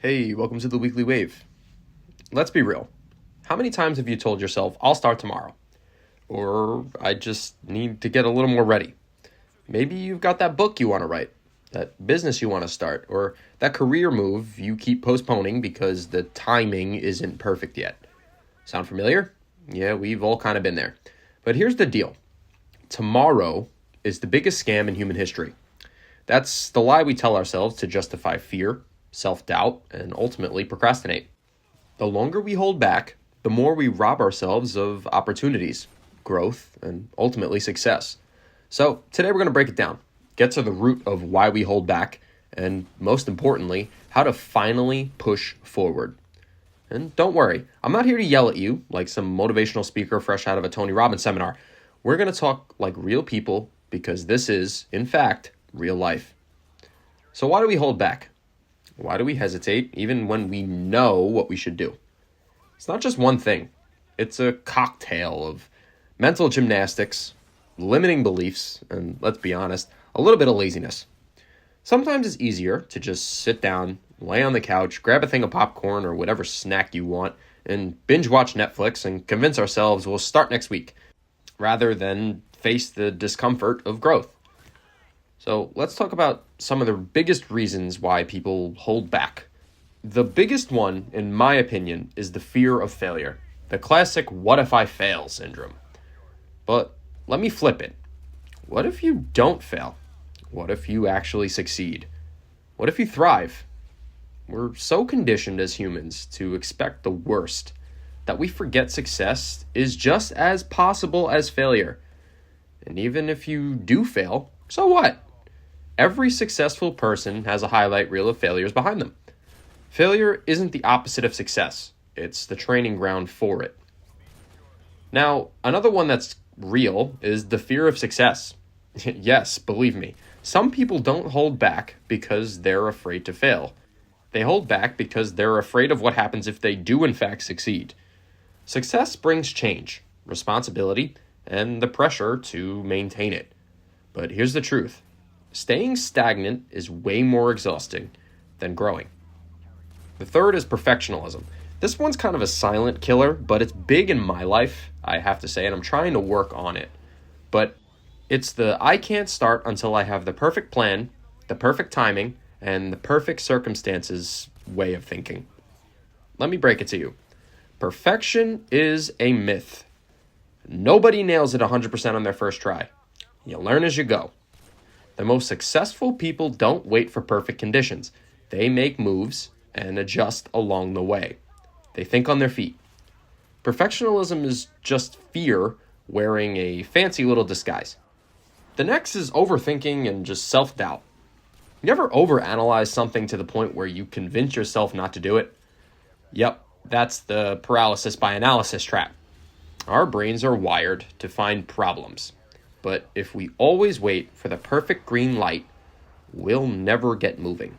Hey, welcome to the Weekly Wave. Let's be real. How many times have you told yourself, I'll start tomorrow? Or I just need to get a little more ready. Maybe you've got that book you want to write, that business you want to start, or that career move you keep postponing because the timing isn't perfect yet. Sound familiar? Yeah, we've all kind of been there. But here's the deal. Tomorrow is the biggest scam in human history. That's the lie we tell ourselves to justify fear, self-doubt, and ultimately procrastinate. The longer we hold back, the more we rob ourselves of opportunities, growth, and ultimately success. So today we're going to break it down, get to the root of why we hold back, and most importantly, how to finally push forward. And don't worry, I'm not here to yell at you like some motivational speaker fresh out of a Tony Robbins seminar. We're going to talk like real people because this is, in fact, real life. So why do we hold back? Why do we hesitate even when we know what we should do? It's not just one thing. It's a cocktail of mental gymnastics, limiting beliefs, and let's be honest, a little bit of laziness. Sometimes it's easier to just sit down, lay on the couch, grab a thing of popcorn or whatever snack you want, and binge watch Netflix and convince ourselves we'll start next week, rather than face the discomfort of growth. So let's talk about some of the biggest reasons why people hold back. The biggest one, in my opinion, is the fear of failure. The classic what if I fail syndrome. But let me flip it. What if you don't fail? What if you actually succeed? What if you thrive? We're so conditioned as humans to expect the worst that we forget success is just as possible as failure. And even if you do fail, so what? Every successful person has a highlight reel of failures behind them. Failure isn't the opposite of success. It's the training ground for it. Now, another one that's real is the fear of success. Yes, believe me, some people don't hold back because they're afraid to fail. They hold back because they're afraid of what happens if they do in fact succeed. Success brings change, responsibility, and the pressure to maintain it. But here's the truth. Staying stagnant is way more exhausting than growing. The third is perfectionism. This one's kind of a silent killer, but it's big in my life, I have to say, and I'm trying to work on it. But it's the I can't start until I have the perfect plan, the perfect timing, and the perfect circumstances way of thinking. Let me break it to you. Perfection is a myth. Nobody nails it 100% on their first try. You learn as you go. The most successful people don't wait for perfect conditions. They make moves and adjust along the way. They think on their feet. Perfectionism is just fear wearing a fancy little disguise. The next is overthinking and just self-doubt. You ever overanalyze something to the point where you convince yourself not to do it? Yep, that's the paralysis by analysis trap. Our brains are wired to find problems. But if we always wait for the perfect green light, we'll never get moving.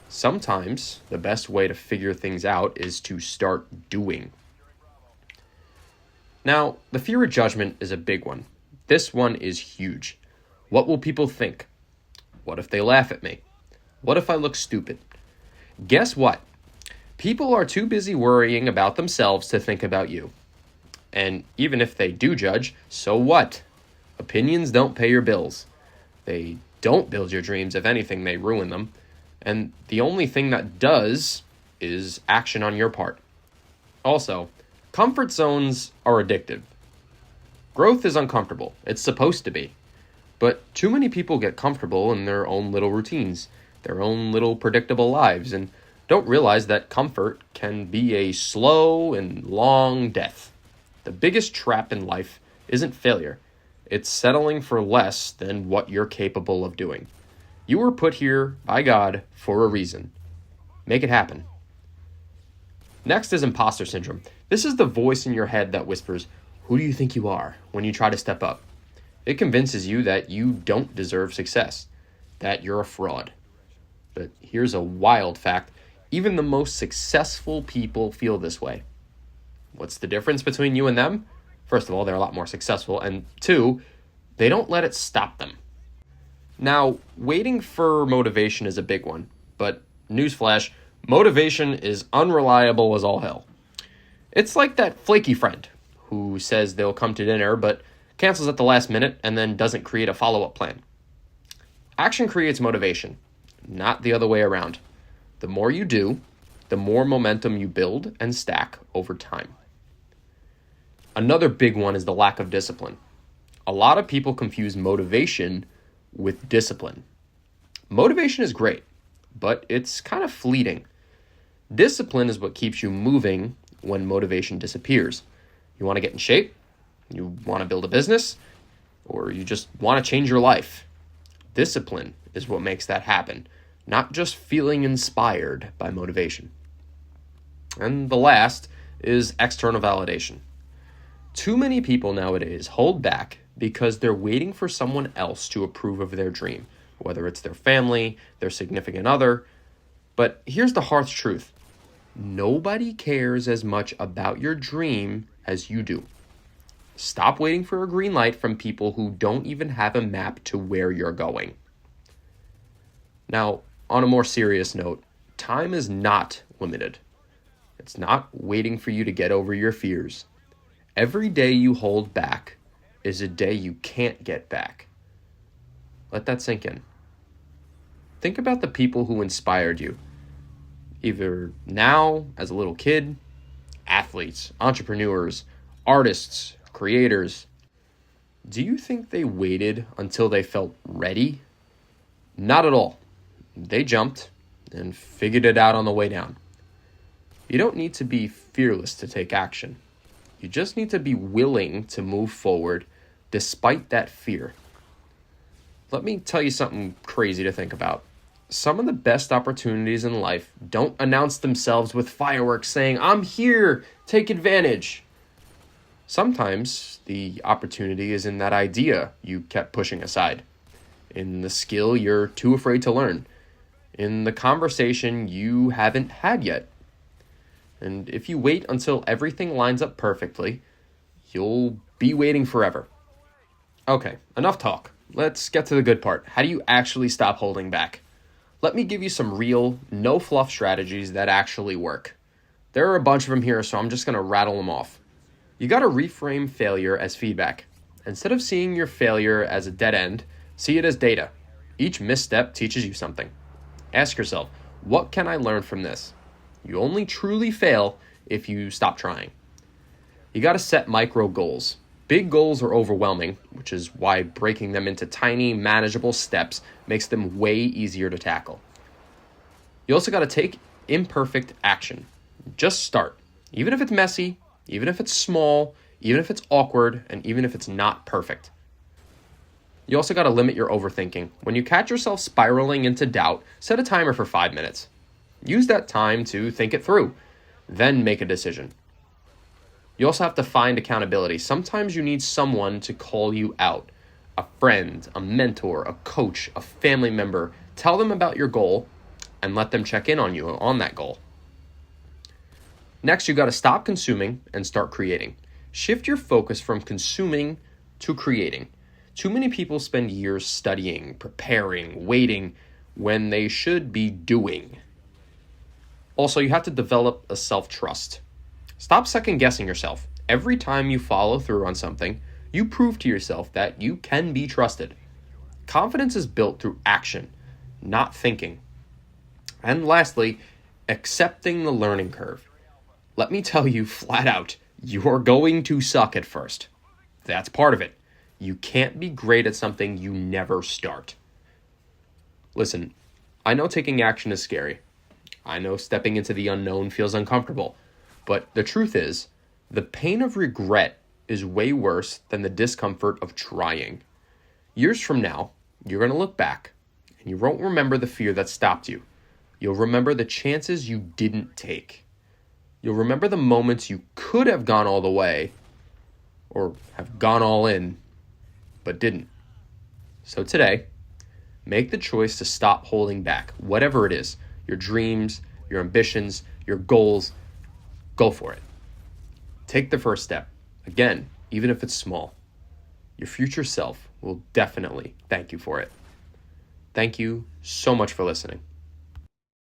Sometimes the best way to figure things out is to start doing. Now, the fear of judgment is a big one. This one is huge. What will people think? What if they laugh at me? What if I look stupid? Guess what? People are too busy worrying about themselves to think about you. And even if they do judge, so what? Opinions don't pay your bills. They don't build your dreams. If anything, they ruin them. And the only thing that does is action on your part. Also, comfort zones are addictive. Growth is uncomfortable. It's supposed to be. But too many people get comfortable in their own little routines, their own little predictable lives, and don't realize that comfort can be a slow and long death. The biggest trap in life isn't failure. It's settling for less than what you're capable of doing. You were put here by God for a reason. Make it happen. Next is imposter syndrome. This is the voice in your head that whispers, "Who do you think you are?" when you try to step up. It convinces you that you don't deserve success, that you're a fraud. But here's a wild fact. Even the most successful people feel this way. What's the difference between you and them? First of all, they're a lot more successful. And two, they don't let it stop them. Now, waiting for motivation is a big one. But newsflash, Motivation is unreliable as all hell. It's like that flaky friend who says they'll come to dinner but cancels at the last minute and then doesn't create a follow-up plan. Action creates motivation, not the other way around. The more you do, the more momentum you build and stack over time. Another big one is the lack of discipline. A lot of people confuse motivation with discipline. Motivation is great, but it's kind of fleeting. Discipline is what keeps you moving when motivation disappears. You want to get in shape? You want to build a business? Or you just want to change your life? Discipline is what makes that happen, not just feeling inspired by motivation. And the last is external validation. Too many people nowadays hold back because they're waiting for someone else to approve of their dream, whether it's their family, their significant other. But here's the harsh truth. Nobody cares as much about your dream as you do. Stop waiting for a green light from people who don't even have a map to where you're going. Now, on a more serious note, time is not limited. It's not waiting for you to get over your fears. Every day you hold back is a day you can't get back. Let that sink in. Think about the people who inspired you, either now, as a little kid, athletes, entrepreneurs, artists, creators. Do you think they waited until they felt ready? Not at all. They jumped and figured it out on the way down. You don't need to be fearless to take action. You just need to be willing to move forward despite that fear. Let me tell you something crazy to think about. Some of the best opportunities in life don't announce themselves with fireworks saying, "I'm here, take advantage." Sometimes the opportunity is in that idea you kept pushing aside, in the skill you're too afraid to learn, in the conversation you haven't had yet. And if you wait until everything lines up perfectly, you'll be waiting forever. Okay, enough talk. Let's get to the good part. How do you actually stop holding back? Let me give you some real, no-fluff strategies that actually work. There are a bunch of them here, so I'm just going to rattle them off. You got to reframe failure as feedback. Instead of seeing your failure as a dead end, see it as data. Each misstep teaches you something. Ask yourself, what can I learn from this? You only truly fail if you stop trying. You got to set micro goals. Big goals are overwhelming, which is why breaking them into tiny, manageable steps makes them way easier to tackle. You also got to take imperfect action. Just start. Even if it's messy, even if it's small, even if it's awkward, and even if it's not perfect. You also got to limit your overthinking. When you catch yourself spiraling into doubt, set a timer for 5 minutes. Use that time to think it through, then make a decision. You also have to find accountability. Sometimes you need someone to call you out. A friend, a mentor, a coach, a family member. Tell them about your goal and let them check in on you on that goal. Next, you got to stop consuming and start creating. Shift your focus from consuming to creating. Too many people spend years studying, preparing, waiting, when they should be doing. Also, you have to develop a self-trust. Stop second-guessing yourself. Every time you follow through on something, you prove to yourself that you can be trusted. Confidence is built through action, not thinking. And lastly, accepting the learning curve. Let me tell you flat out, you're going to suck at first. That's part of it. You can't be great at something you never start. Listen, I know taking action is scary. I know stepping into the unknown feels uncomfortable. But the truth is, the pain of regret is way worse than the discomfort of trying. Years from now, you're going to look back, and you won't remember the fear that stopped you. You'll remember the chances you didn't take. You'll remember the moments you could have gone all the way, or have gone all in, but didn't. So today, make the choice to stop holding back, whatever it is, your dreams, your ambitions, your goals. Go for it. Take the first step. Again, even if it's small. Your future self will definitely thank you for it. Thank you so much for listening.